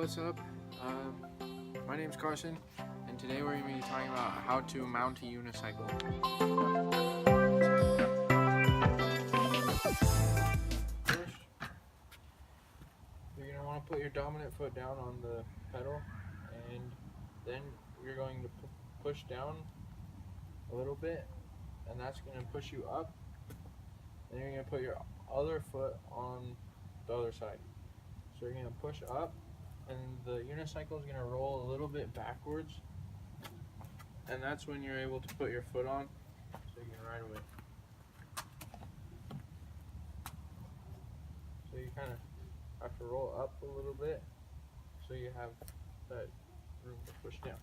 what's up? My name's Carson, and today we're going to be talking about how to mount a unicycle. First, you're going to want to put your dominant foot down on the pedal, and then you're going to push down a little bit, and that's going to push you up. Then you're going to put your other foot on the other side. So you're going to push up, and the unicycle is going to roll a little bit backwards, and that's when you're able to put your foot on so you can ride away. So you kind of have to roll up a little bit so you have that room to push down.